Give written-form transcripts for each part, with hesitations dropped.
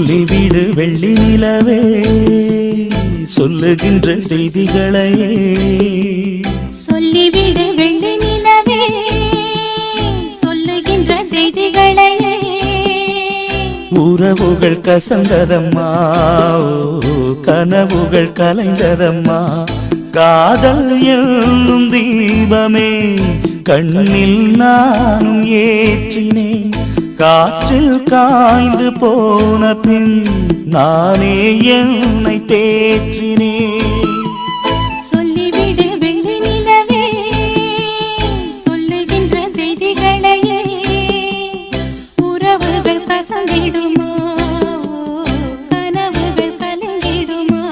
சொல்லிவிடு வெள்ளி நிலவே சொல்லுகின்ற செய்திகளையே சொல்லிவிடு வெள்ளி நிலவே சொல்லுகின்ற செய்திகளையே உறவுகள் கசந்ததம்மா கனவுகள் கலைந்ததம்மா காதல் என்னும் தீபமே கண்ணில் நானும் ஏற்றினேன் காற்றில் காய்ந்து போன பின் நானே என்னை தேற்றினேன் சொல்லிவிடு வெள்ளி நிலவே சொல்லுகின்ற செய்திகளையே உறவுகள் கசந்திடுமா கனவுகள் கலங்கிடுமா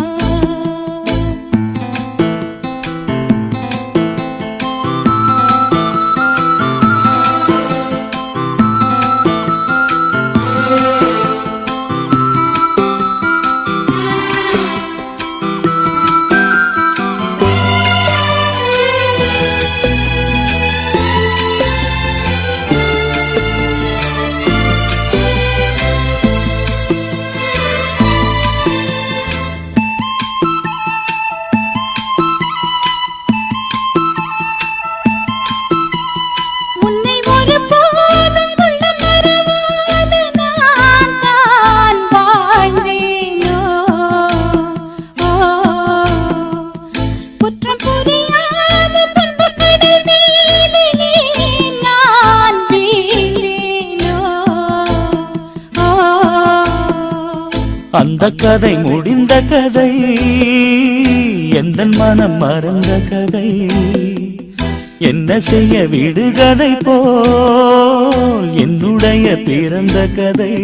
அந்த கதை முடிந்த கதை எந்த மனம் மறந்த கதை என்ன செய்ய விடுகதை போல் என்னுடைய பிறந்த கதை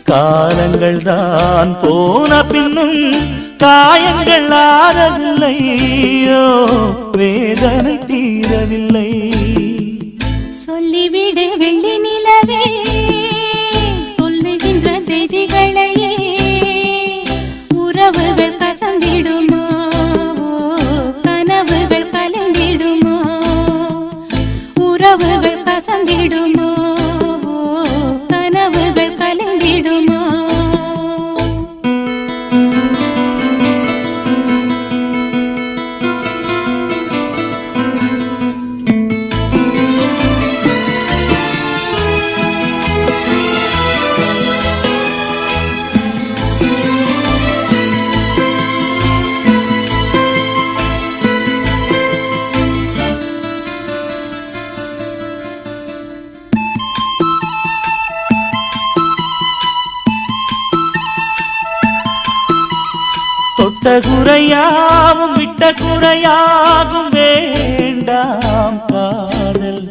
காலங்கள் தான் போன பின்னும் காயங்கள் ஆறவில்லையோ வேதனை தீரவில்லை சொல்லிவிடு வெள்ளி நிலவே சொல்லுகின்ற செய்திகளையே உறவுகள் கசந்திடுமா கனவுகள் கலந்திடுமா உறவுகள் கசந்திடுமா கனவுகள் கலந்திடுமா தொட்ட குறையாவும் விட்ட குறையாகும் வேண்டாம் காதல்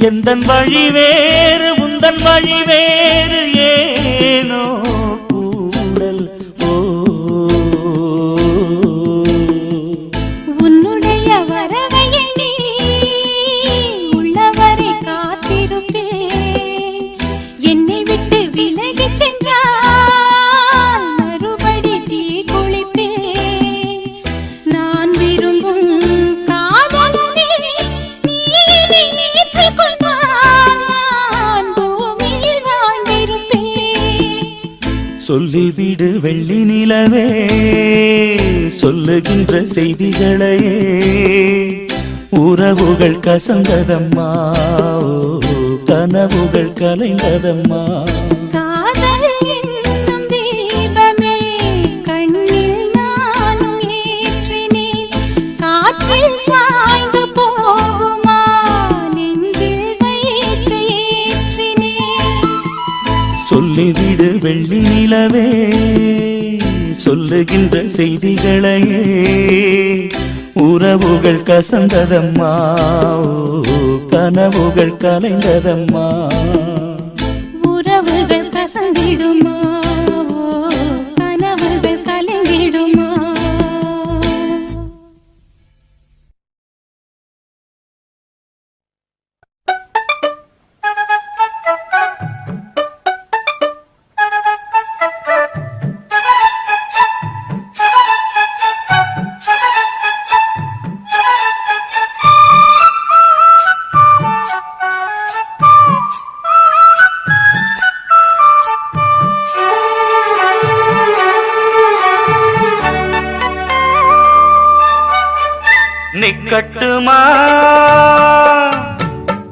எந்தன் வழி வேறு உந்தன் வழி வேறு ஏனோ கூடல் உன்னுடைய வரவை எண்ணி உள்ளவரை காத்திருப்பேன் என்னை விட்டு விலகி சென்றால் மறுபடி தீ குளிப்பேன் நான் விரும்பும் காதலனே நீ என்னை ஏற்றுக்கொண்டால் நான் பூமியில் வாழ்ந்திருப்பேன் சொல்லிவிடு வெள்ளி நிலவே சொல்லுகின்ற செய்திகளையே உறவுகள் கசந்ததம்மா கனவுகள் கலைந்ததம்மா காதல் என்னும் தீபமே கண்ணில் நானும் ஏற்றினேன் காற்றில் சாய்ந்து போகுமா நெஞ்சில் வைத்து ஏற்றினேன் சொல்லிவிடு வெள்ளி நிலவே சொல்லுகின்ற செய்திகளையே உறவுகள் கசந்ததம்மா கனவுகள் கலைந்ததம்மா உறவுகள் கசந்திடுமா கனவுகள் கலங்கிடுமா நிக்கட்டுமா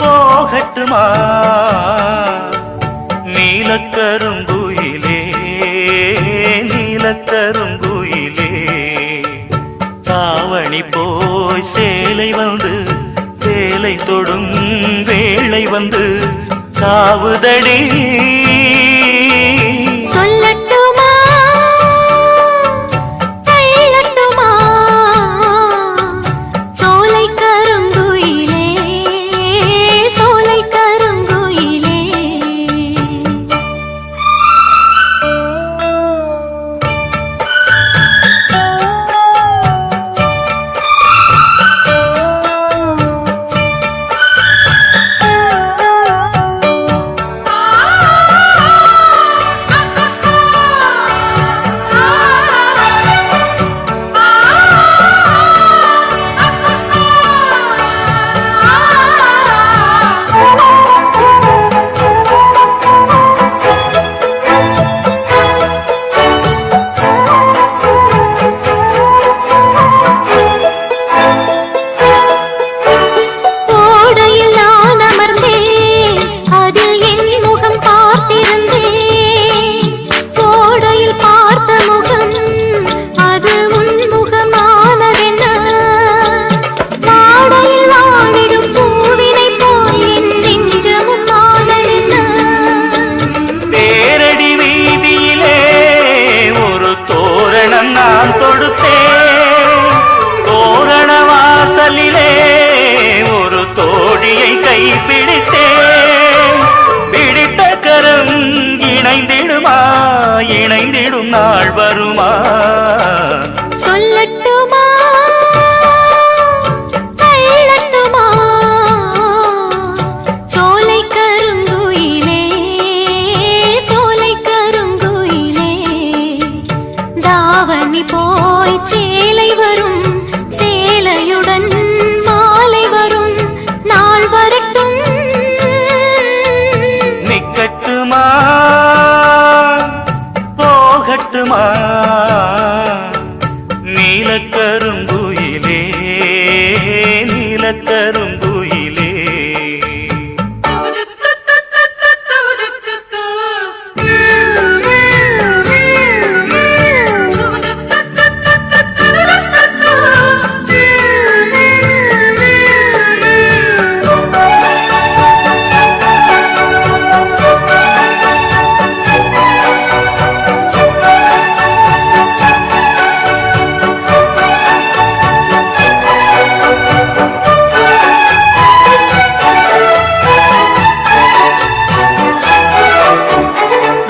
போகட்டுமா நீலக்கருங்குயிலே நீலக்கருங்குயிலே தாவணி போய் சேலை வந்து சேலை தொடும் வேளை வந்து சாவுதடி சொல்லட்டுமா தள்ளட்டுமா சோலை கருங்குயிலே சோலை கருங்குயிலே இணைந்திடும் நாள் வருமா சொல்லட்டுமா தள்ளட்டுமா சோலை கருங்குயிலே சோலை கருங்குயிலே தாவணி போய் சேலை வரும் சேலையுடன் மாலை வரும் நாள் வரட்டும் நிக்கட்டுமா போகட்டுமா நீலக்கருங்குயிலே நீலக்கருங்குயிலே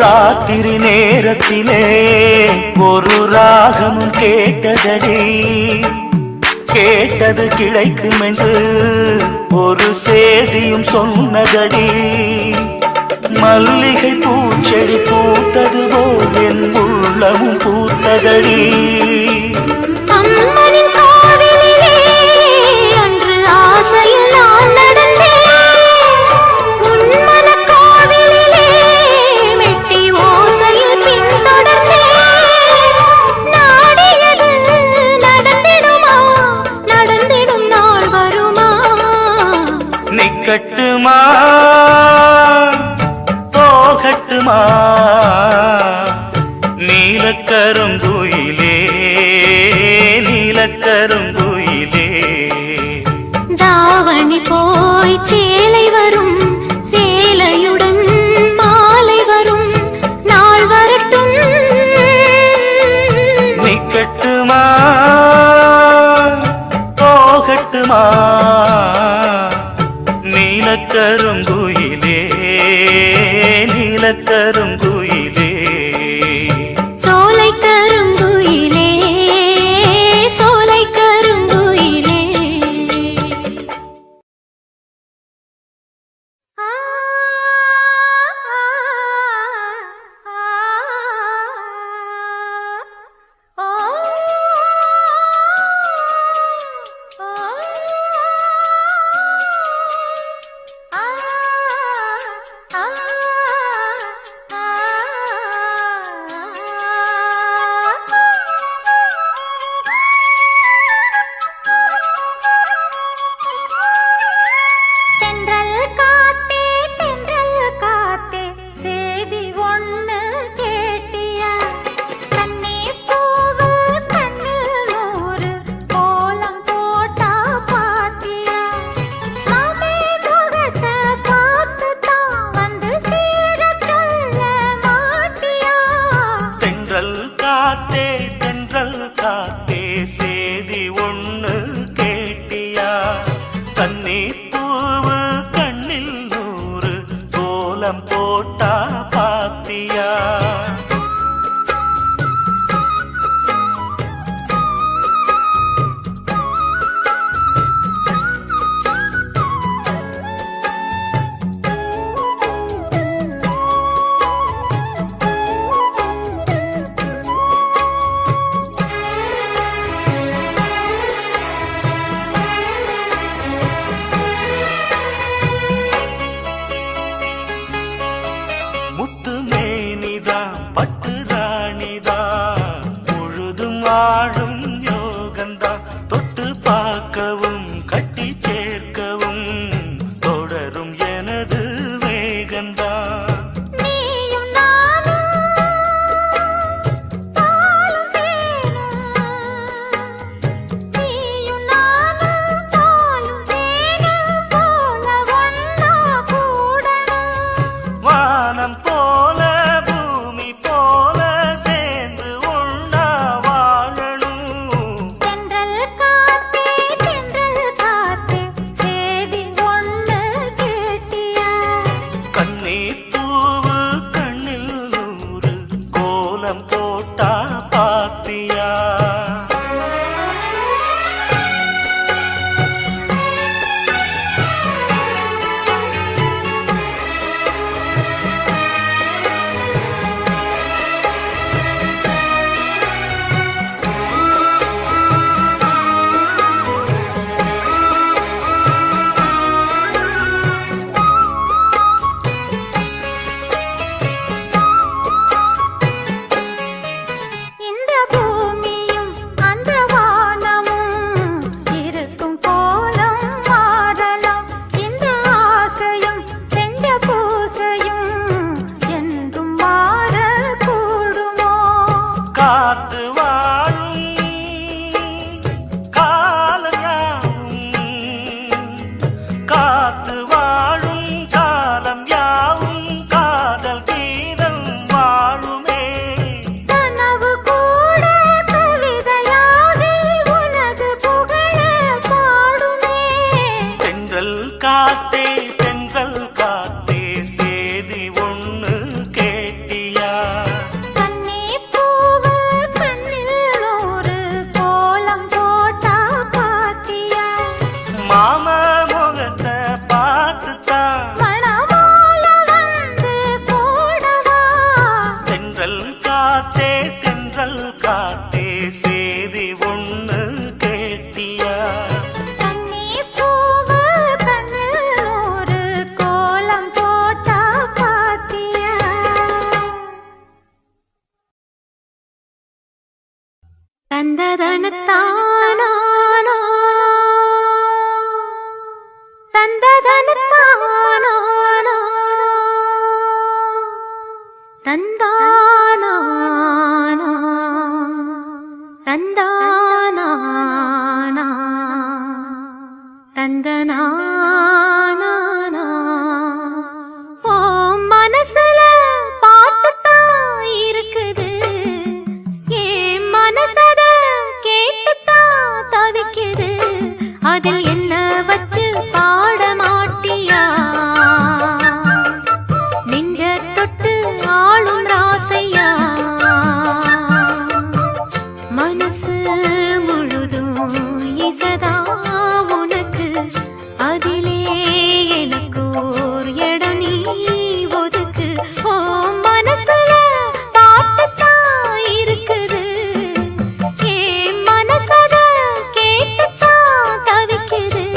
ராத்திரி நேரத்திலே ஒரு ராகமும் கேட்டதடி கேட்டது கிடைக்கும் என்று ஒரு சேதியும் சொன்னதடி மல்லிகை பூச்செடி பூத்தது போல் என் உள்ளமும் பூத்ததடி அம்மனின் கோவிலிலே அன்று ஆசையில் நான் நடந்தேன் உன்மன கோவிலிலே மெட்டி ஓசையில் பின்தொடர்ந்தேன் நாடியது நடந்திடுமா நடந்திடும் நாள் வருமா நிக்கட்டுமா போகட்டுமா நீலக்கருங்குயிலே நீலக்கருங்குயிலே தாவணி போய் சேலை வரும் சேலையுடன் மாலை வரும் நாள் வரட்டும் நிக்கட்டுமா போகட்டுமா நீலக்கருங்குயிலே நீலக்கருங்குயிலே சோலை கருங்குயிலே சோலை கருங்குயிலே ஆ தந்ததனத்தானா தந்ததனத்தானா தந்தானா தந்தானா தந்தனா மனசுல பாட்டுத்தான் இருக்குது ஏன் மனசத கேட்டுத்தான் தவிக்குது அதில் என்ன வச்சு பாட மாட்டியா நெஞ்ச தொட்டு ஆளும் ராசையா மனசு முழுதும் இசதா உனக்கு அதிலே எனக்கு ஓர் இடம் நீ ஒதுக்கு ஓ மனசுல பாட்டுத்தான் இருக்குது ஏன் மனசத கேட்டுத்தான் தவிக்குது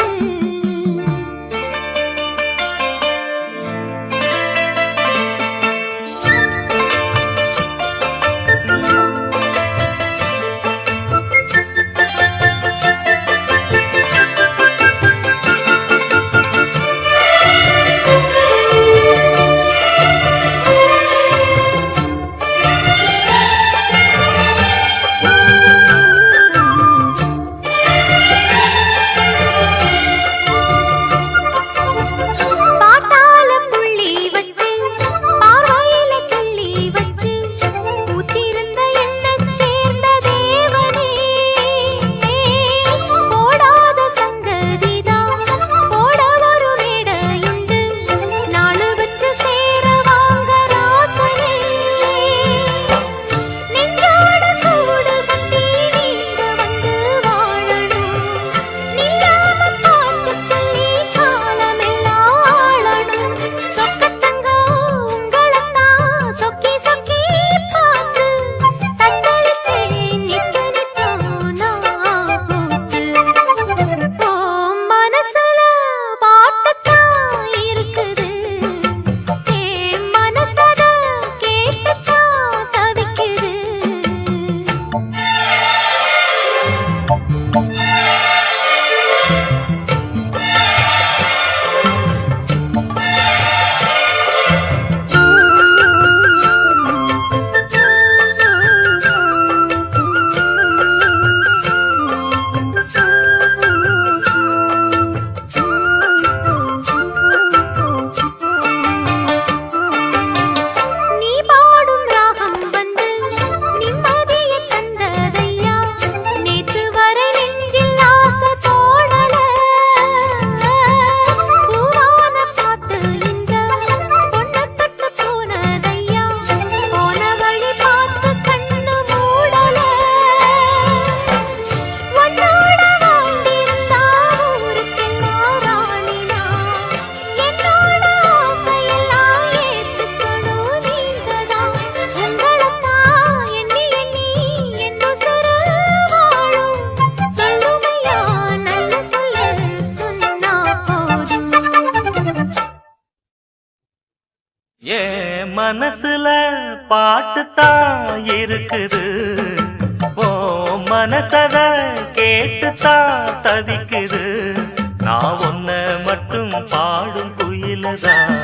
மனசுல பாட்டுத்தான் இருக்குது ஓ மனசத கேட்டுத்தான் தவிக்குது நான் ஒன்ன மட்டும் பாடும் குயிலதான்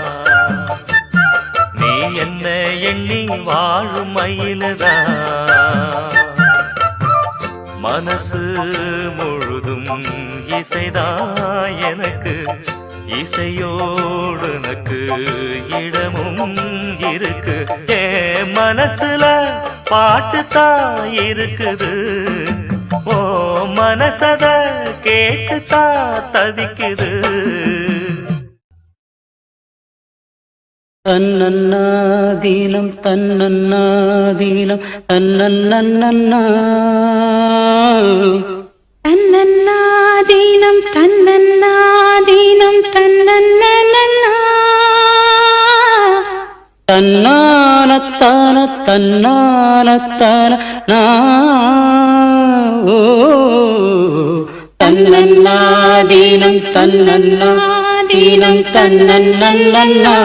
நீ என்ன எண்ணி வாழும் மயிலதான் மனசு முழுதும் இசைதான் எனக்கு இசையோடு எனக்கு இடமும் இருக்கு ஏ மனசுல பாட்டுத்தான் இருக்குது ஓ மனசத கேட்டுத்தான் தவிக்குது தன்னன்னாதீனம் தன்னன்னாதீனம் தன்னன்னன்னா தன்னன்னாதீனம் தன்னன்னாதீனம் தன்னன்னன்னா தன்னானத்தான தன்னானத்தான ஓ தன்னன்னாதீனம் தன்னன்னாதீனம் தன்னன்னன்னா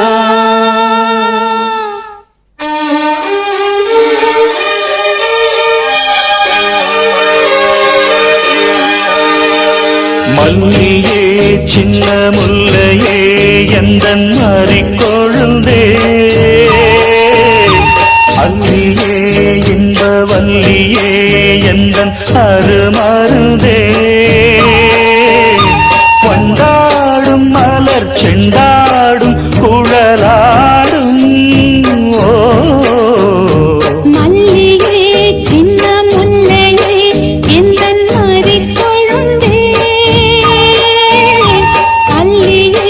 மல்லியே சின்ன முல்லையே எந்தன் மாறிக்கொழுந்தே அல்லியே இன்ப வல்லியே எந்தன் அருமருதே கொண்டாடும் மலர் செண்டாடும் குழலாடும் ஓ மல்லியே சின்ன முல்லையே எந்தன் மாறிக்கொழுந்தே அல்லியே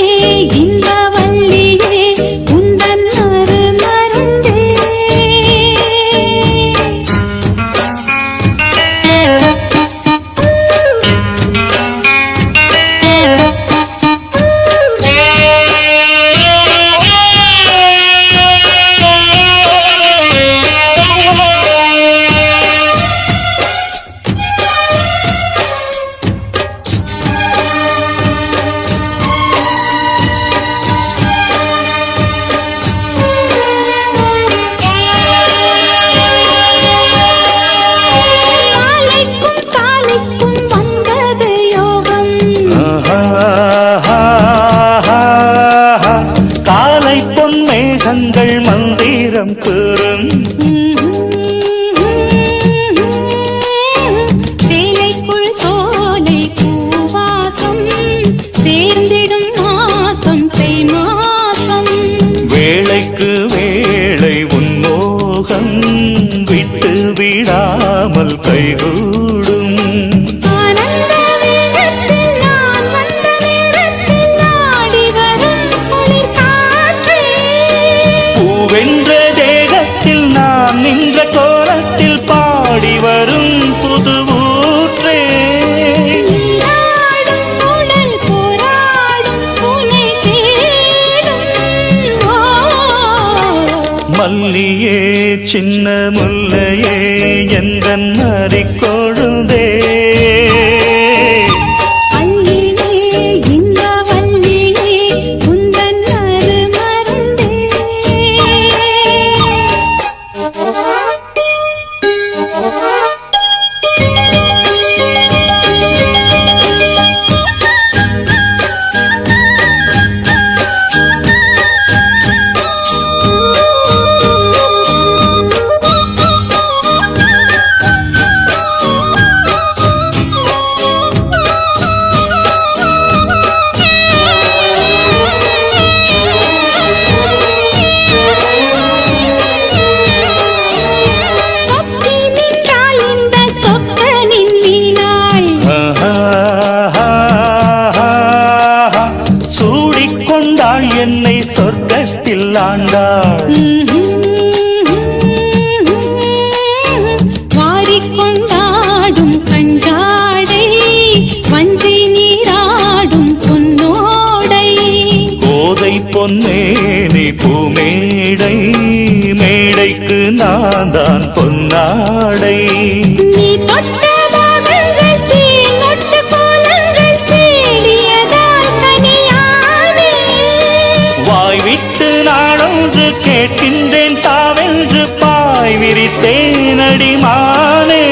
இன்ப வல்லியே உந்தன் அருமருந்தே காலை பொன் மேகங்கள் மந்திரம் கூறும் சேலைக்குள் சோலை பூவாசம் சேர்ந்திடும் மாசம் செய் மாசம் வேளைக்கு வேளை உன்மோகம் விட்டு விடாமல் கைகூடும் ஆனந்த வேகத்தில் நான் வந்த நேரத்தில் ஆடி வரும் குளிர் காற்றே பூவென்ற தேகத்தில் நான் நின்ற கோலத்தில் பாடி வரும் புது ஊற்றே நீராடும் உடல் போராடும் உனை தேடும் ஓ மல்லியே சின்ன முல்லையே எந்தன் மாறிக்கொழுந்தே அல்லியே இன்ப வல்லியே உந்தன் அருமருந்தே சொக்கி நின்றாள் இந்த சொக்கனின் வீணாள் சூடிக்கொண்டாள் என்னை சொர்க்கத்தில் ஆண்டாள் வாரிக்கொண்டாடும் கண்டாடை வஞ்சி நீராடும் பொன்னோடை கோதை பொன்னேனி பூமேடை மேடைக்கு நான் தான் பொன்னாடை நீ தொட்ட பாகங்கள் தீங்கொட்டு கோலங்கள் தேடியதால் தனியானே வாய் விட்டு நாடொன்று கேட்கின்றேன் தாவென்று பாய் விரித்தேன் அடிமானே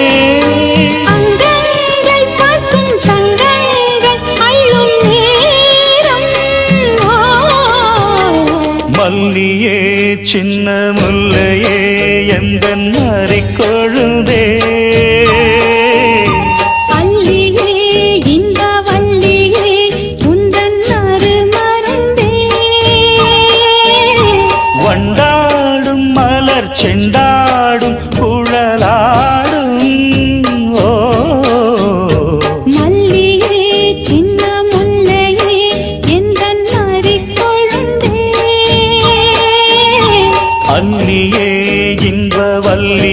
அங்கங்கள் பசும் தங்கங்கள் அள்ளும் நேரம் ஓ மல்லியே சின்ன முல்லையே எந்தன் மாறிக்கொழுந்தே அல்லியே இன்ப வல்லியே உந்தன் அருமருந்தே வண்டாடும் மலர் செண்டாடும் குழலாடும் ஓ மல்லியே சின்ன முல்லையே எந்தன் மாறிக்கொழுந்தே அல்லியே இன்ப வல்லி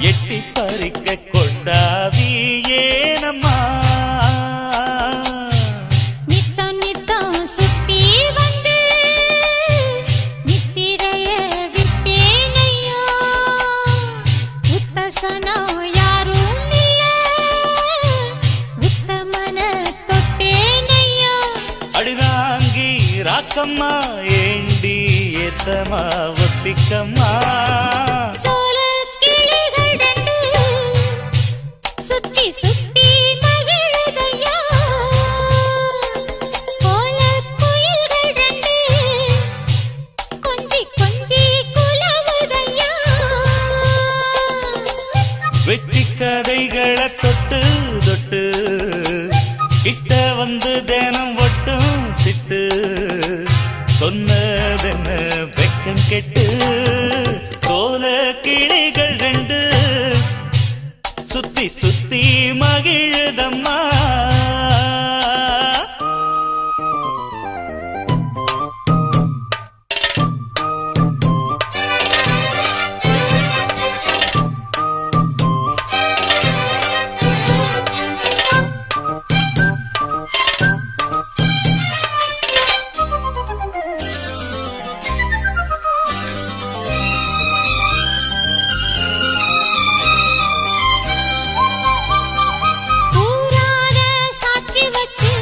எட்டி பறிக்க கொண்டாவி ஏனம்மா நித்தம் நித்தம் சுத்தி வந்து நித்திரைய விட்டேனையா உத்தசனோ யாரும் இல்ல உத்தமன தொட்டேனையா அடிராங்கி ராக்கம்மா ஏண்டி ஏத்தமா ஒத்திக்கம்மா சோல கிளிகள் ரெண்டு சுத்தி சுத்தி மகிழுதையா கோல குயில்கள் ரெண்டு கொஞ்சி கொஞ்சி குலவுதையா வெட்டி கதைகளை தொட்டு தொட்டு கிட்ட வந்து தினம் ஒட்டும் சிட்டு சொன்னதென்ன வெக்கம் கெட்டு சோல கிளிகள் ரெண்டு சுத்தி சுத்தி மகிழுதம்மா ஊரார சாட்சி வச்சு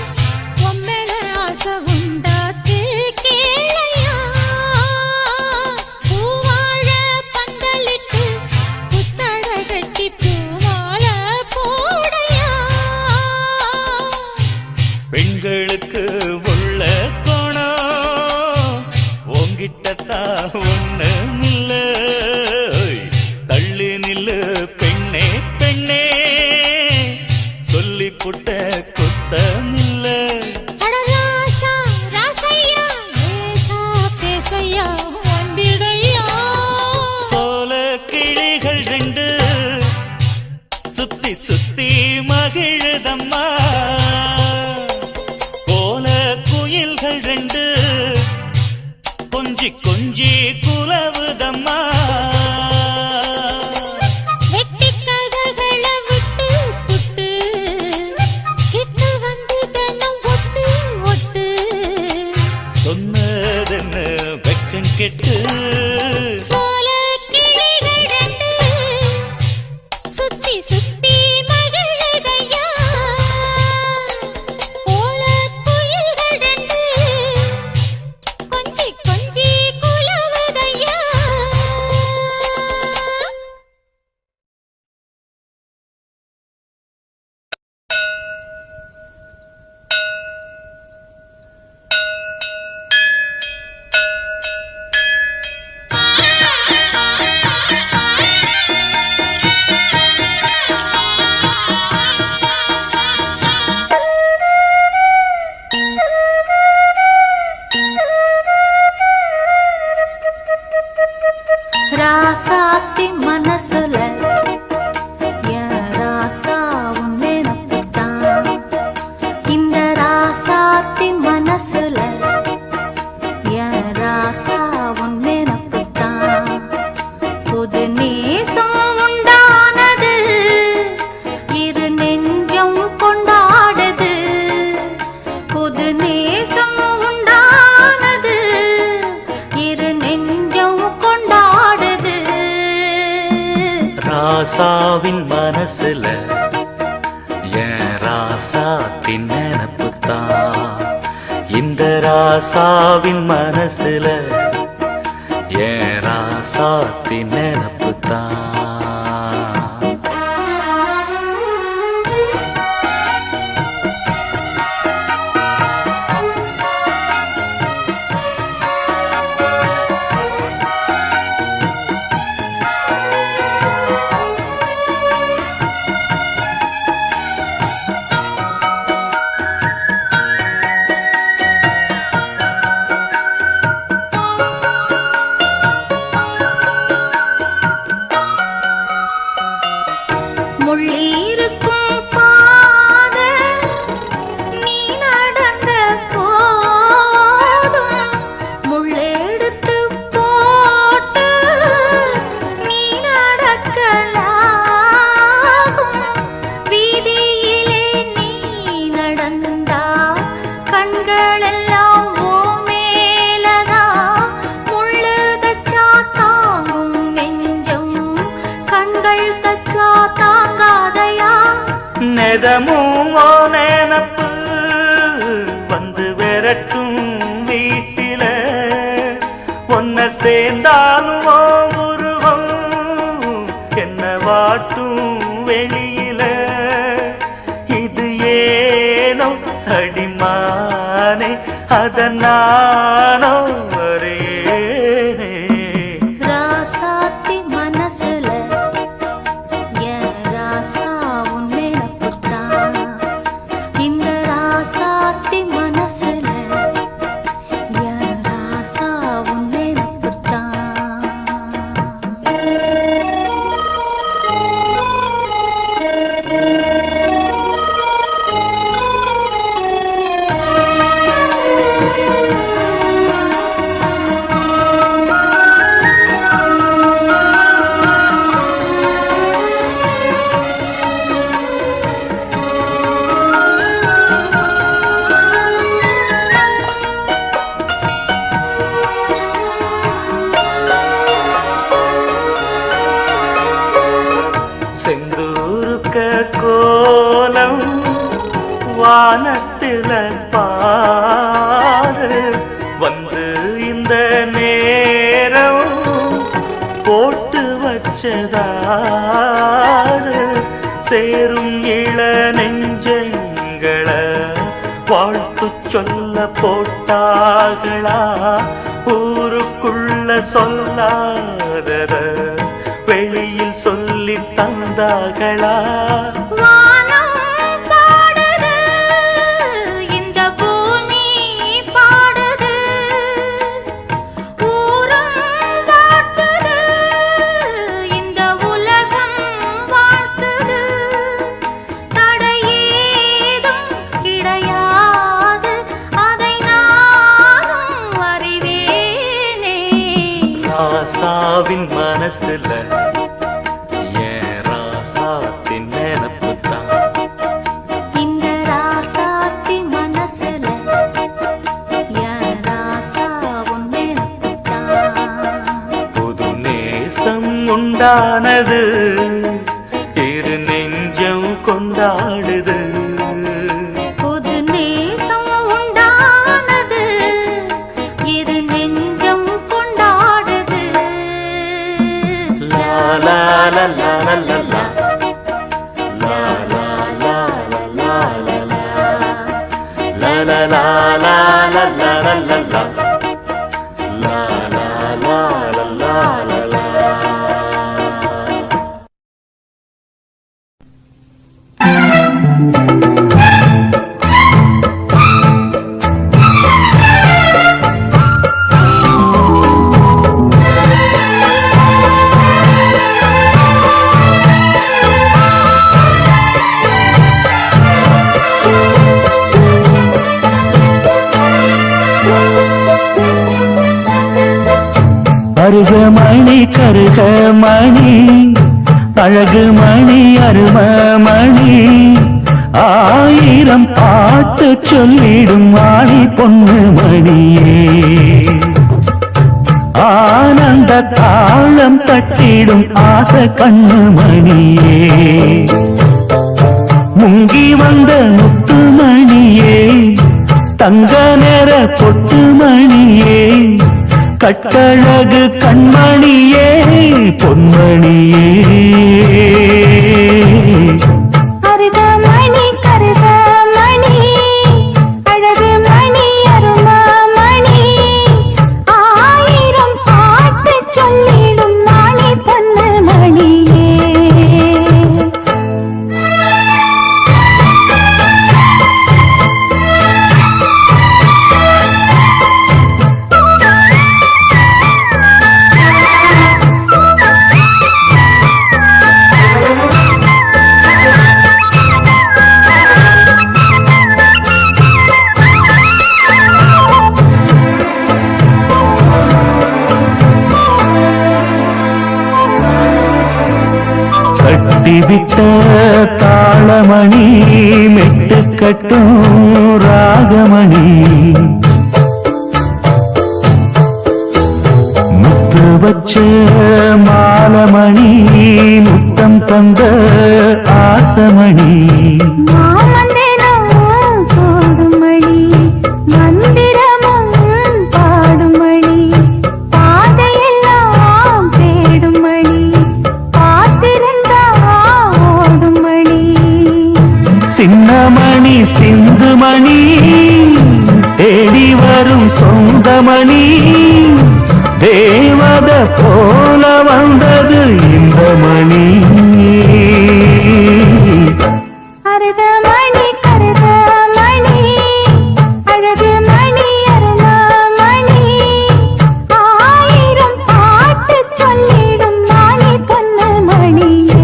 உம்மேல ஆசை உண்டாச்சு கேளையா பூவாழ பந்தலிட்டு புத்தட கட்டி பூமால போடையா பெண்களுக்கு உள்ள கோணம் உங்கிட்டத்தான் ஒண்ணுமில்ல தள்ளி நில்லு பெண்ணே பெண்ணே சொல்லி புட்ட குத்தமில்ல அடராசா ராசையா ஏசா பேசையா வந்திடையா சோல கிளிகள் ரெண்டு சுத்தி சுத்தி மகிழுதம்மா கோல குயில்கள் ரெண்டு கொஞ்சி கொஞ்சி குலவுதம்மா வெட்டி கதகளை விட்டு புட்டு கிட்ட வந்து தினம் ஒட்டு ஒட்டு சொன்னதென்ன வெக்கம் கெட்டு சோல கிளிகள் ரெண்டு சுத்தி சுத்தி மகிழுதையா கோல குயில்கள் ரெண்டு கொஞ்சி கொஞ்சி குலவுதையா ராசாத்தி மனசுல என் ராசா உன் நினைப்புத்தான் இந்த ராசாத்தி மனசுல என் ராசா உன் நினைப்புத்தான் புது நேசம் உண்டானது இரு நெஞ்சம் கொண்டாடுது புது நேசம் உண்டானது இரு நெஞ்சம் கொண்டாடுது ராசாவின் மனசுல என் ராசாத்தின் நினப்புத்தான் இந்த ராசாவின் மனசுல என் ராசாத்தின் நினப்புத்தான் நடக்கலாம் நினைச்சா தாங்காதையா நெதமும் ஓ நினப்பு வந்து விரட்டும் வீட்டில ஒன்ன சேர்ந்தாலும் ஓ உருவம் என்ன வாட்டும் வெளியில இது ஏனோ அடிமானே அதனானோ வரேனே ராசாத்தி மனசுல என் ராசா உன் நினைப்புத்தான் இந்த ராசாத்தி மனசுல என் ராசா உன் நினைப்புத்தான் செந்தூருக்க கோலம் வானத்தில பாரு வந்து இந்த நேரம் போட்டு வச்சதாரு சேரும் இள நெஞ்சங்களை வாழ்த்து சொல்ல போட்டாகளா ஊருக்குள்ள சொல்லாதத வெளியில் சொல்லி தந்தாகளா வானம் பாடுது இந்த பூமி பாடுது ஊரும் வாழ்த்துது இந்த உலகம் வாழ்த்துது தடையேதும் கிடையாது அதை நானும் அறிவேனே ராசாவின் மனசுல என் ராசாத்தின் நினப்புத்தான் இந்த ராசாத்தி மனசுல என் ராசா உன் நினைப்புத்தான் புது நேசம் உண்டானது இரு நெஞ்சம் கொண்டாடுது புது நேசம் உண்டானது இரு நெஞ்சம் கொண்டாடுது லா லா லா லா லா லா லா. லா லா லா லா லா லா லா. லா லா லா லா லா லா லா லா லா. லா லா லா லா லா லா லா. அருகமணி கருகமணி அழகுமணி அருமமணி ஆயிரம் பாட்டு சொல்லிடும் ஆணி பொண்ணு மணியே ஆனந்த தாளம் தட்டிடும் ஆசை கண்ணு மணியே முங்கி வந்த முத்துமணியே தங்க நிற பொட்டு மணியே கட்டழகு கண்மணியே பொன்மணியே அருகமணி கருகமணி அழகு மணி அருமமணி ஆயிரம் பாட்டு சொல்லிடும் மணி பொண்ணு மணியே கட்டிவிட்ட தாளமணி மெட்டு கட்டும் ராகமணி முத்து வச்ச மாலமணி முத்த முத்தம் தந்த ஆசமணி மாமந்திரம் சோடுமணி மந்திரமும் பாடுமணி பாதையெல்லாம் தேடுமணி காத்திருந்தா ஓடுமணி சின்னமணி சிந்துமணி தேடி வரும் சொந்தமணி தேவத போல வந்தது இந்த மணி அருகமணி கருகமணி அழகு மணி அருணமணி ஆயிரம் பாட்டு சொல்லிடும் மணி பொண்ணு மணியே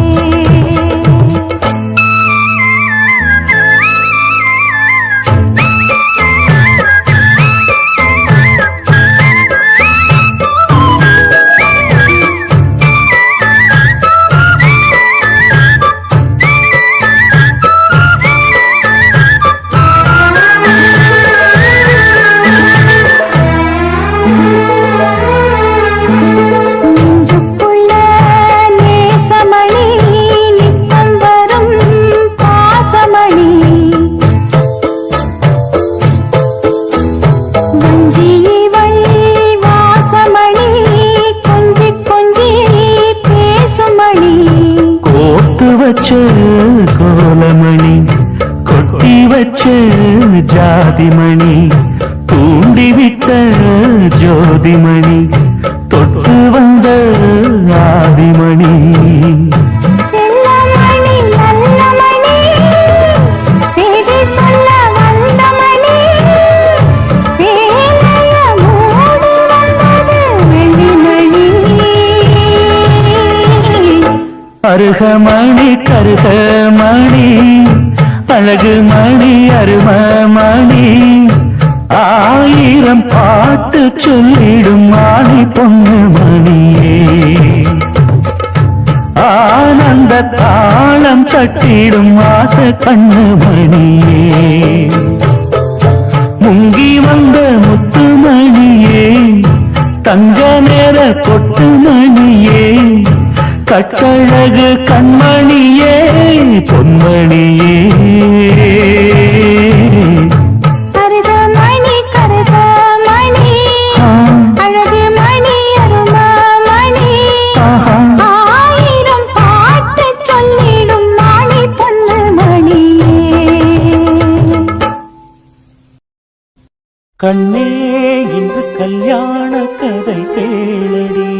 கோலமணி கொட்டி வச்ச ஜாதிமணி தூண்டிவிட்ட ஜோதிமணி தொட்டு வந்த ஆதிமணி அருகமணி கருகமணி அழகு மணி அருமமணி ஆயிரம் பாட்டு சொல்லிடும் மணி பொண்ணு மணியே ஆனந்த தாளம் தட்டிடும் ஆசை கண்ணு மணியே முங்கி வந்த முத்துமணியே தங்க நேர கொட்டு மணியே கட்டழகு கண்மணியே பொன்மணியே கருகமணி கருகமணி அழகு மணி அருமமணி ஆயிரம் பாட்டு சொல்லிடும் மணி பொண்ணு மணியே கண்ணே இன்று கல்யாண கதை கேளடி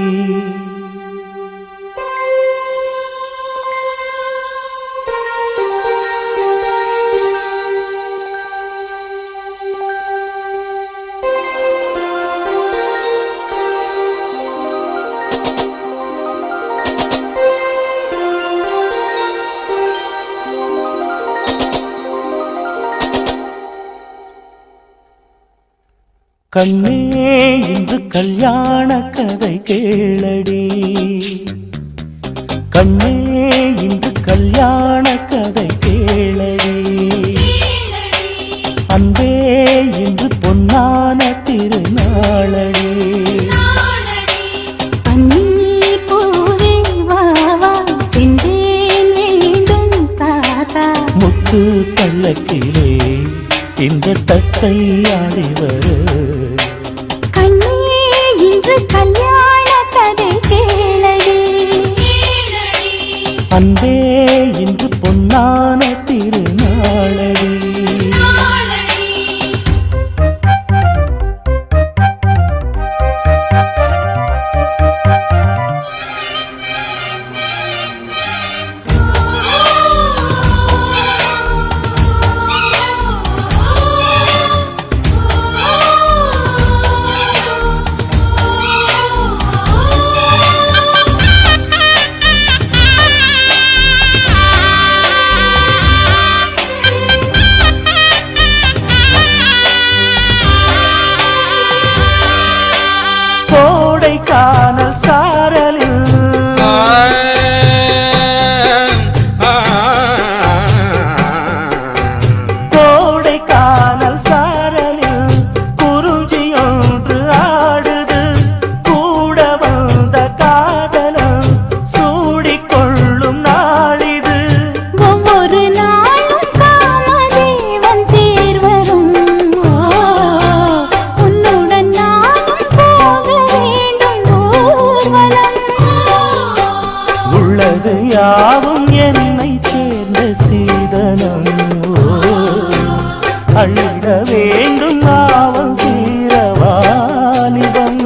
கண்ணே இன்று கல்யாண கதை கேளடி கண்ணே இன்று கல்யாண கதை கேளடி அன்பே இன்று பொன்னான திருநாளடி பன்னீர் பூவே வா வா சென்றேன் வேண்டும் தாத்தா முத்து பல்லக்கிலே இந்த தத்தை ஆடிவர் கண்ணே இன்று கல்யாண கதை கேளடி அன்பே இன்று பொன்னான திருநாளடி யாவும் என்னை சேர்ந்த சீதனம் அள்ளிட வேண்டும் நாவல் தீரவாலிபம்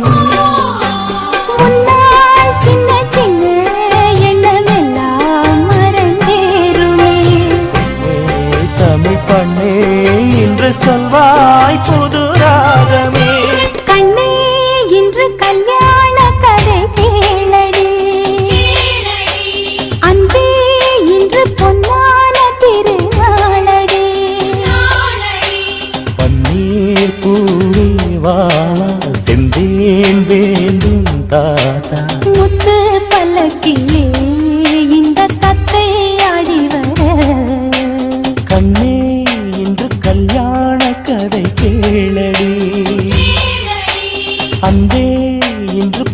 முன்னால் சின்ன சின்ன எண்ணமெல்லாம் மறந்தேருமே தமிழ் பண்ணே இன்று சொல்வாய் புது ராகமே கண்ணே இன்று கல்யாண கதை கேளடி அன்பே இன்று பொன்னான திருநாளடி பன்னீர் பூவே வாழா செந்தேன் வேண்டும் தாத்தா முத்து பல்லக்கிலே இந்த தத்தை ஆடி வர கண்ணே இன்று கல்யாண கதை கேளடி அன்பே இன்று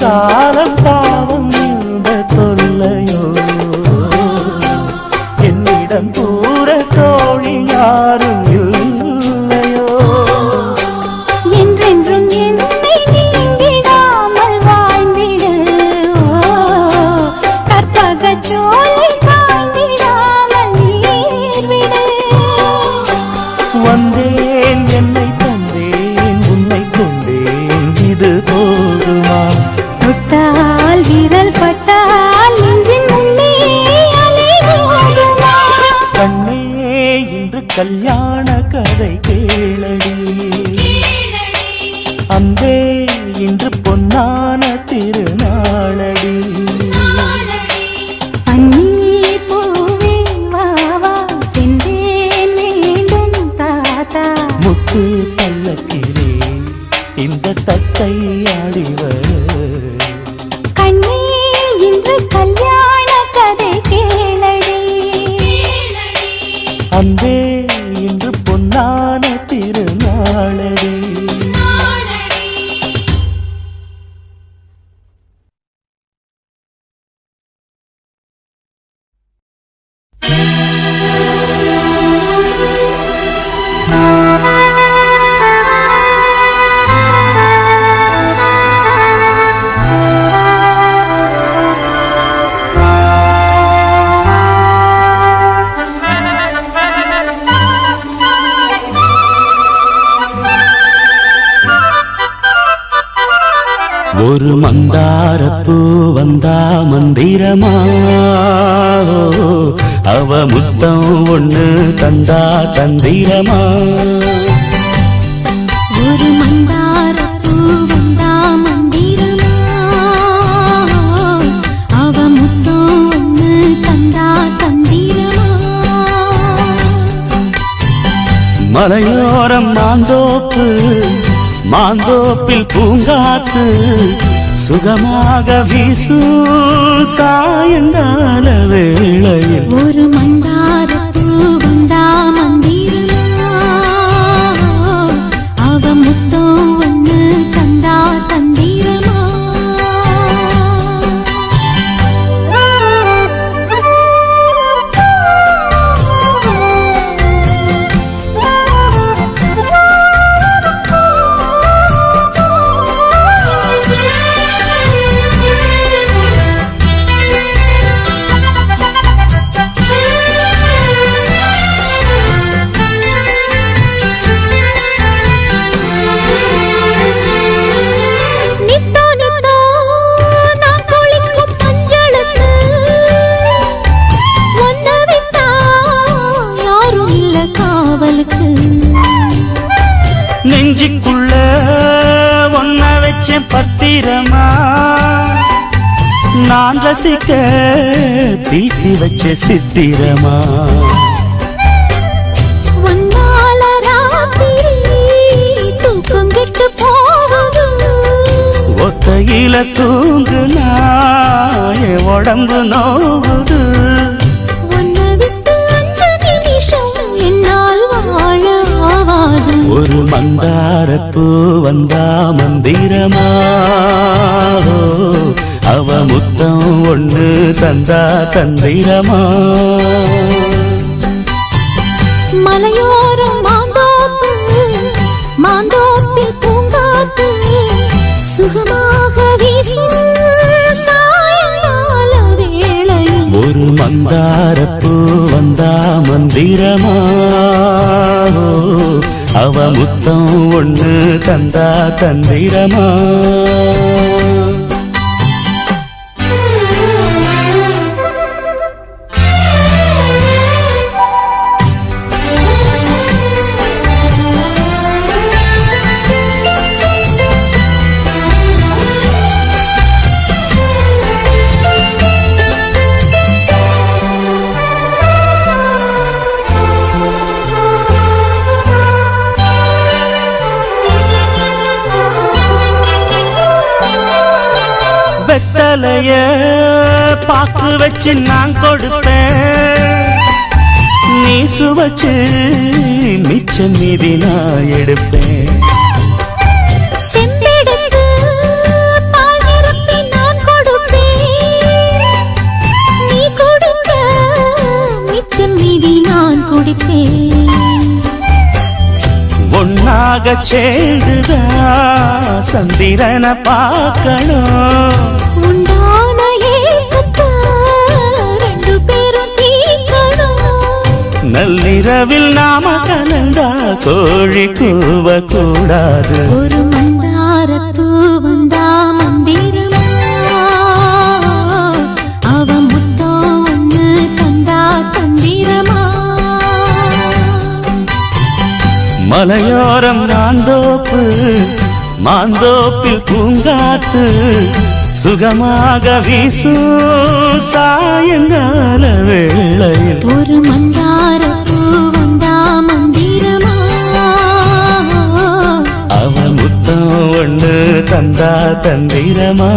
காலம் பாவம் இந்த தொல்லையோ என்னிடம் கூற தோழி யாரும் இல்லையோ என்றென்றும் என்னை நீங்கிடாமல் வாழ்ந்திடு கற்பக சோலை காய்ந்திடாமல் நீர்விடு வந்தேன் என்னை தந்தேன் உன்னை கொண்டேன் இது போதுமா தொட்டால் விரல் பட்டால் நெஞ்சின் முன்னே அலை போகுமா கண்ணே இன்று கல்யாண கதை கேளடி அன்பே இன்று பொன்னான திருநாளடி பன்னீர் பூவே வா வா செந்தேன் வேண்டும் தாத்தா முத்து பல்லக்கிலே இந்த தத்தை ஆடிவர் கண்ணே இன்று கல்யாண கதை கேளடி அன்பே இன்று பொன்னான திருநாளடி ஒரு மந்தாரப்பூ வந்தா மந்திரமா அவ முத்தம் ஒண்ணு தந்தா தந்திரமா ஒரு மந்தாரப்பூ வந்தா மந்திரமா அவ முத்தம் ஒண்ணு தந்தா தந்திரமா மலையோரம் மாந்தோப்பு மாந்தோப்பில் பூங்காத்து சுகமாக வீசும் சாயங்கால வேளையில் ஒரு மந்தாரப்பூ வந்தா மந்திரமா அவ முத்தம் ஒண்ணு தந்தா தந்திரமா நெஞ்சுக்குள்ள ஒன்ன வச்சேன் பத்திரமா நான் ரசிக்க தீட்டி வச்ச சித்திரமா ஒன்னால ராத்திரி தூக்கம் கெட்டு போகுது ஒத்தையில தூங்குனா என் உடம்பு நோகுது உன்னை விட்டு 5 நிமிஷம் என்னால் வாழ ஆவாது ஒரு மந்தாரப்பூ வந்தா மந்திரமா அவ முத்தம் ஒண்ணு தந்தா தந்திரமா மலையோரம் மாந்தோப்பு மாந்தோப்பில் பூங்காத்து சுகமாக வீசும் சாயங்கால வேளையில் ஒரு மந்தாரப்பூ வந்தா மந்திரமா அவ முத்தம் ஒண்ணு தந்தா தந்திரமா வெத்தலைய பாக்கு வச்சு நான் கொடுப்பேன் நீ சுவச்சு மிச்சம் மீதி நான் எடுப்பேன் செம்பெடுத்து பால் நிரப்பி நான் கொடுப்பேன் நீ கொடுத்த மிச்சம் மீதி நான் குடிப்பேன் ஒன்னாக சேர்ந்துதா சந்திரனை பார்க்கணும் உண்டான ஏக்கத்தை 2 பேரும் தீர்க்கணும் நள்ளிரவில் நாம கலந்தா கோழி கூவ கூடாது ஒரு மந்தாரப்பூ வந்தா மந்திரமா அவ முத்தம் ஒண்ணு தந்தா தந்திரமா மலையோரம் மாந்தோப்பு மாந்தோப்பில் பூங்காத்து சுகமாக வீசும் சாயங்கால வேளையில் ஒரு மந்தாரப்பூ வந்தா மந்திரமா அவ முத்தம் ஒண்ணு தந்தா தந்திரமா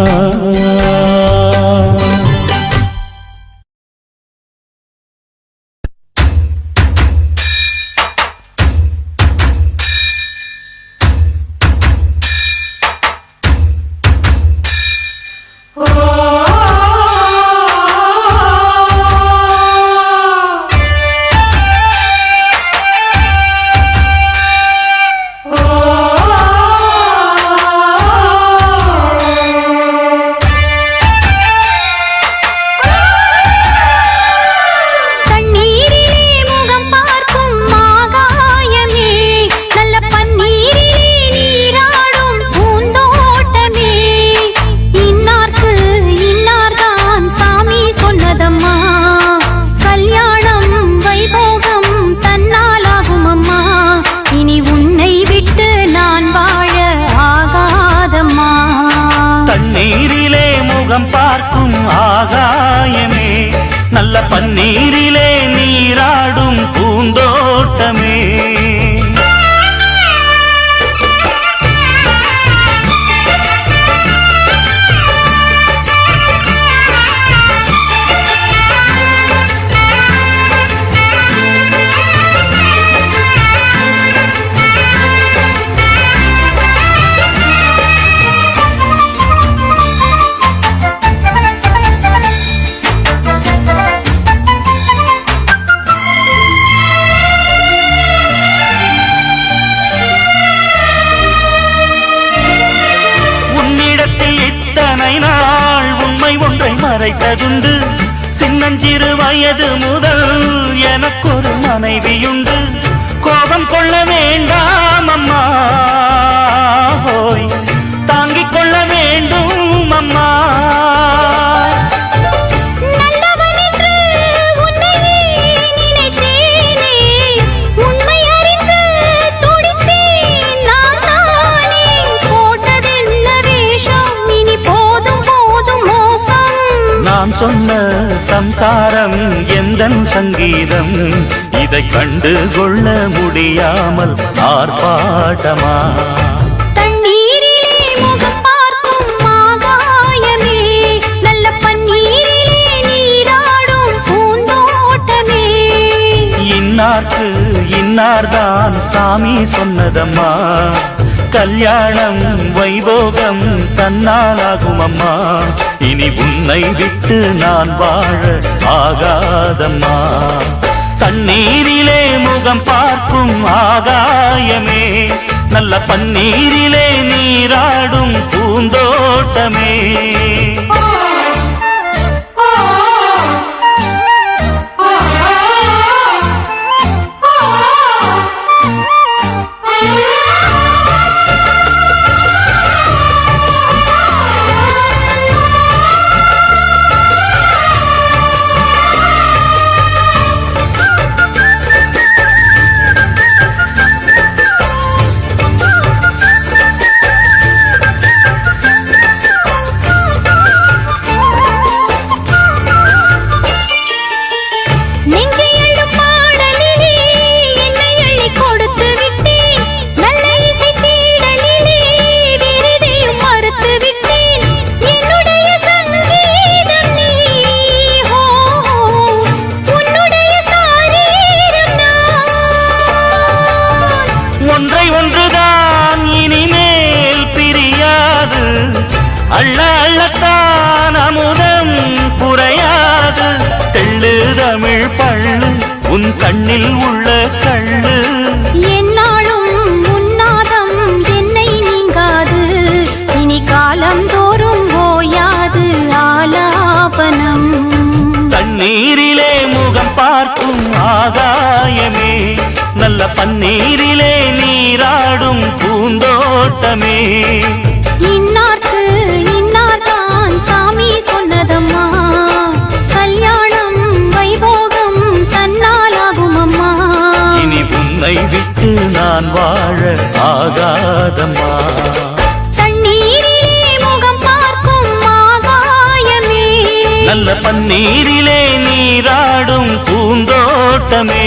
பார்க்கும் ஆகாயமே நல்ல பன்னீரிலே நீராடும் பூந்தோட்டமே மறைத்ததுண்டு சின்னஞ்சிறு வயது முதல் எனக்கொரு மனைவியுண்டு கோபம் கொள்ள வேண்டாம் அம்மா ஹோய் தாங்கிக் கொள்ள வேண்டும் அம்மா உன்னை அறிந்து துடித்தேன் நான் சொன்ன சம்சாரம் எந்தன் சங்கீதம் இதை கண்டு கொள்ள முடியாமல் ஆர்ப்பாட்டமா தண்ணீரிலே முகம் பார்க்கும் ஆகாயமே நல்ல பன்னீரிலே நீராடும் பூந்தோட்டமே இன்னார்க்கு இன்னார்தான் சாமி சொன்னதம்மா கல்யாணம் வைபோகம் தன்னாலாகும் அம்மா இனி உன்னை விட்டு நான் வாழ ஆகாதம்மா தண்ணீரிலே முகம் பார்க்கும் ஆகாயமே நல்ல பன்னீரிலே நீராடும் பூந்தோட்டமே அள்ள அள்ளத்தான் அமுதம் குறையாது தெள்ளு தமிழ் பள்ளு உன் கண்ணில் உள்ள கள்ளு என்னாலும் உன்னாதம் என்னை நீங்காது இனி காலம் தோறும் ஓயாது ஆலாபனம் தண்ணீரிலே முகம் பார்க்கும் ஆகாயமே நல்ல பன்னீரிலே நீராடும் பூந்தோட்டமே இன்னார்க்கு இன்னார்தான் சாமி சொன்னதம்மா கல்யாணம் வைபோகம் தன்னாலாகும் அம்மா இனி உன்னை விட்டு நான் வாழ ஆகாதம்மா தண்ணீரிலே முகம் பார்க்கும் ஆகாயமே நல்ல பன்னீரிலே நீராடும் பூந்தோட்டமே